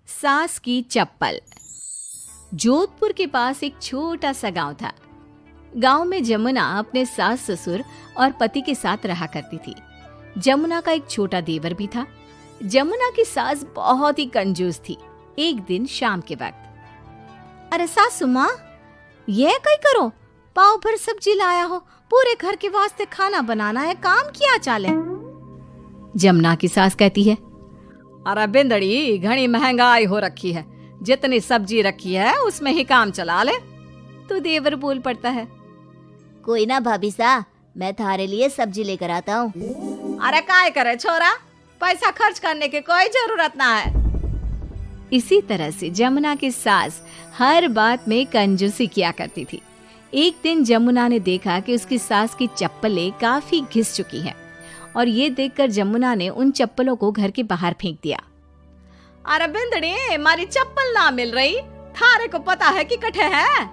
सास की चप्पल। जोधपुर के पास एक छोटा सा गांव था। गांव में जमुना अपने सास ससुर और पति के साथ रहा करती थी। जमुना का एक छोटा देवर भी था। जमुना की सास बहुत ही कंजूस थी। एक दिन शाम के वक्त, अरे सासू माँ, ये कई करो, पाव भर सब्जी लाया हो, पूरे घर के वास्ते खाना बनाना है, काम किया चाले। जमुना की सास कहती है, अरे बिंदड़ी, घनी महंगाई हो रखी है, जितनी सब्जी रखी है उसमें ही काम चला ले। तो देवर बोल पड़ता है, कोई ना भाभी सा, मैं थारे लिए सब्जी लेकर आता हूँ। अरे काय करे छोरा, पैसा खर्च करने की कोई जरूरत ना है। इसी तरह से जमुना की सास हर बात में कंजूसी किया करती थी। एक दिन जमुना ने देखा कि उसकी सास की चप्पलें काफी घिस चुकी हैं और ये देखकर जमुना ने उन चप्पलों को घर के बाहर फेंक दिया। अरे बिंदड़ी, मारी चप्पल ना मिल रही, थारे को पता है कि कठे है।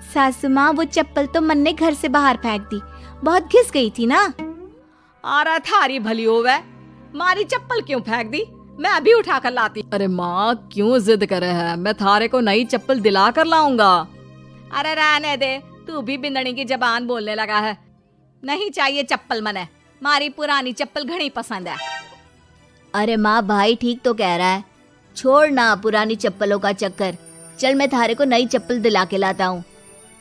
सासू माँ, वो चप्पल तो मन ने घर से बाहर फेंक दी, बहुत घिस गई थी ना। अरे थारी भली होवे, मारी चप्पल क्यों फेंक दी, मैं अभी उठा कर लाती। अरे माँ, क्यों जिद करे है, मैं थारे को नई चप्पल दिला कर लाऊंगा। अरे रहने दे, तू भी बिंदड़ी की जबान बोलने लगा है। नहीं चाहिए चप्पल मने, मारी पुरानी चप्पल घनी पसंद है। अरे माँ, भाई ठीक तो कह रहा है, छोड़ ना पुरानी चप्पलों का चक्कर, चल मैं थारे को नई चप्पल दिला के लाता हूँ।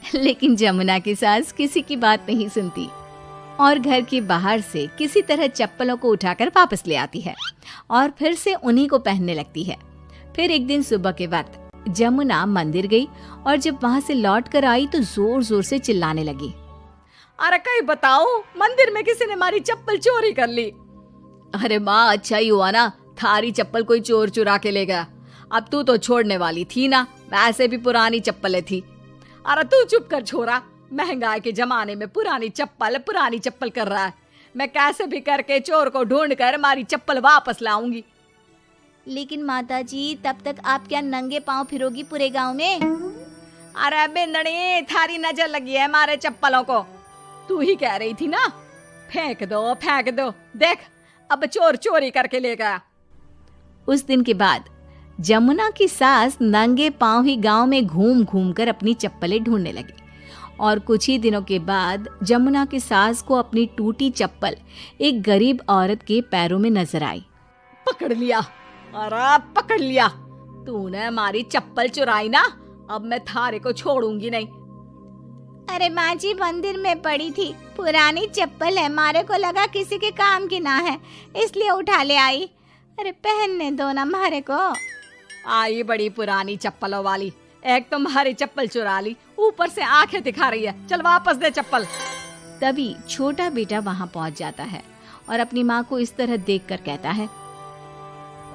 लेकिन जमुना की सास किसी की बात नहीं सुनती और घर के बाहर से किसी तरह चप्पलों को उठाकर वापस ले आती है और फिर से उन्हीं को पहनने लगती है। फिर एक दिन सुबह के वक्त जमुना मंदिर गई और जब वहां से लौट कर आई तो जोर जोर से चिल्लाने लगी, अरे कहीं बताओ, मंदिर में किसी ने हमारी चप्पल चोरी कर ली। अरे माँ, अच्छा ही हुआ ना, थारी चप्पल कोई चोर चुरा के ले गया। अब तू तो छोड़ने वाली थी ना, वैसे भी पुरानी चप्पलें थी। अरे तू चुप कर छोरा, महंगाई के जमाने में पुरानी चप्पल कर रहा है। मैं कैसे भी करके चोर को ढूंढ कर हमारी चप्पल वापस लाऊंगी। लेकिन माताजी, तब तक आप क्या नंगे पांव फिरोगी पूरे गांव में? अरे बिंदड़ी, थारी नजर लगी है हमारे चप्पलों को, तू ही कह रही थी ना, फेंक दो, देख अब चोर चोरी करके ले गया। उस दिन के बाद जमुना की सास नंगे पांव ही गांव में घूम घूम कर अपनी चप्पलें ढूंढने लगी और कुछ ही दिनों के बाद जमुना की सास को अपनी टूटी चप्पल एक गरीब औरत के पैरों में नजर आई। पकड़ लिया, अरे पकड़ लिया, तूने हमारी चप्पल चुराई ना, अब मैं थारे को छोड़ूंगी नहीं। अरे माँ जी, मंदिर में पड़ी थी, पुरानी चप्पल है, मारे को लगा किसी के काम की ना है, इसलिए उठा ले आई। अरे पहनने दो ना मारे को। आई बड़ी पुरानी चप्पलों वाली, एक तो हमारी चप्पल चुरा ली, ऊपर से आंखें दिखा रही है, चल वापस दे चप्पल। तभी छोटा बेटा वहां पहुंच जाता है और अपनी माँ को इस तरह देखकर कहता है,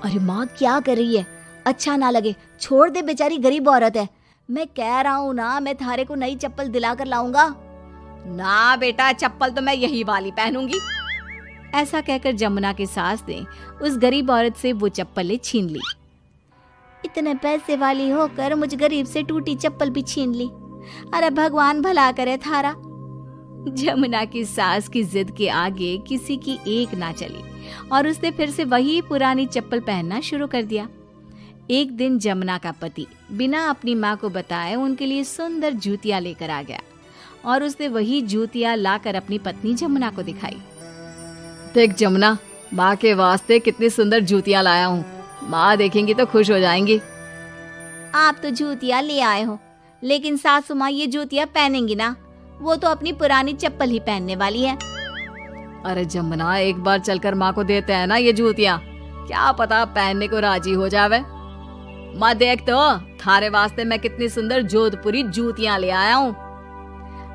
अरे माँ, क्या कर रही है, अच्छा ना लगे, छोड़ दे, बेचारी गरीब औरत है। मैं कह रहा हूँ ना, मैं थारे को नई चप्पल दिला कर लाऊंगा। ना बेटा, चप्पल तो मैं यही वाली पहनूंगी। ऐसा कहकर जमुना की सास ने उस गरीब औरत से वो चप्पलें छीन ली। इतने पैसे वाली होकर मुझ गरीब से टूटी चप्पल भी छीन ली। अरे भगवान भला करे थारा। जमुना की सास की जिद के आगे किसी की एक ना चली और उसने फिर से वही पुरानी चप्पल पहनना शुरू कर दिया। एक दिन जमुना का पति बिना अपनी माँ को बताए उनके लिए सुंदर जूतियां लेकर आ गया और उसने वही जूतियां लाकर अपनी पत्नी जमुना को दिखाई। देख जमुना, माँ के वास्ते कितनी सुंदर जूतियां लाया हूँ, माँ देखेंगी तो खुश हो जाएंगी। आप तो जूतियां ले आए हो, लेकिन सासू माँ ये जूतियां पहनेंगी ना, वो तो अपनी पुरानी चप्पल ही पहनने वाली है। अरे जमुना, एक बार चलकर माँ को देते हैं ना ये जूतियां, क्या पता पहनने को राजी हो जावे। माँ देख तो, थारे वास्ते मैं कितनी सुंदर जोधपुरी जूतियां ले आया हूँ।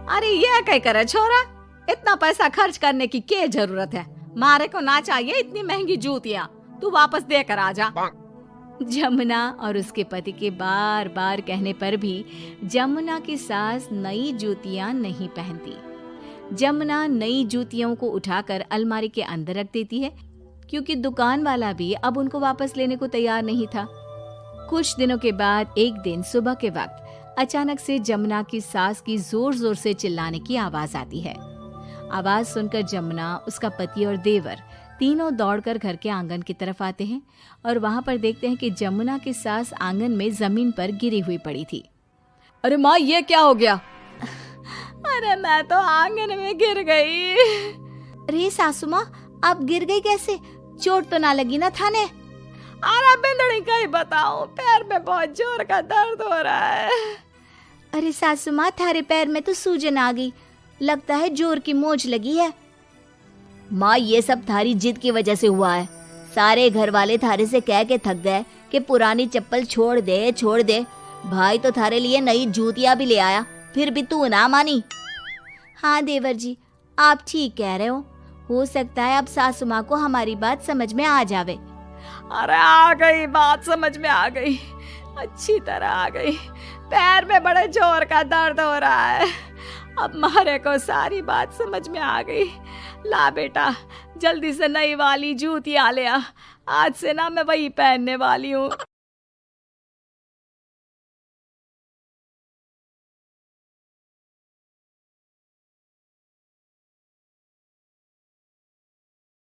अरे ये क्या करे छोरा, इतना पैसा खर्च करने की क्या जरूरत है, मारे को ना चाहिए इतनी महंगी जूतियां, तू वापस देकर आ जा। जमुना और उसके पति के बार बार कहने पर भी जमुना की सास नई जूतियां नहीं पहनती। जमुना नई जूतियों को उठाकर अलमारी के अंदर रख देती है क्योंकि दुकान वाला भी अब उनको वापस लेने को तैयार नहीं था। कुछ दिनों के बाद एक दिन सुबह के वक्त अचानक से जमुना की सास की जोर जोर से चिल्लाने की आवाज आती है। आवाज सुनकर जमुना, उसका पति और देवर तीनों दौड़कर घर के आंगन की तरफ आते हैं और वहां पर देखते हैं कि जमुना की सास आंगन में जमीन पर गिरी हुई पड़ी थी। अरे माँ, ये क्या हो गया? अरे मैं तो आंगन में गिर गई। अरे सासू माँ, आप गिर गई कैसे? चोट तो ना लगी ना थाने? अरे बिंदड़ी कहीं बताऊं, पैर में बहुत जोर का दर्द हो रहा है। अरे सासू माँ, थारे पैर में तो सूजन आ गई, लगता है जोर की मोच लगी है। माँ, ये सब थारी जिद की वजह से हुआ है। सारे घर वाले थारे से कह के थक गए कि पुरानी चप्पल छोड़ दे छोड़ दे। भाई तो थारे लिए नई जूतियां भी ले आया, फिर भी तू ना मानी। हाँ देवर जी, आप ठीक कह रहे हो सकता है अब सासू माँ को हमारी बात समझ में आ जावे। अरे आ गई, बात समझ में आ गई, अच्छी तरह आ गई। पैर में बड़े जोर का दर्द हो रहा है। अब मारे को सारी बात समझ में आ गई। ला बेटा, जल्दी से नई वाली जूतियां ले आ, आज से ना मैं वही पहनने वाली हूँ।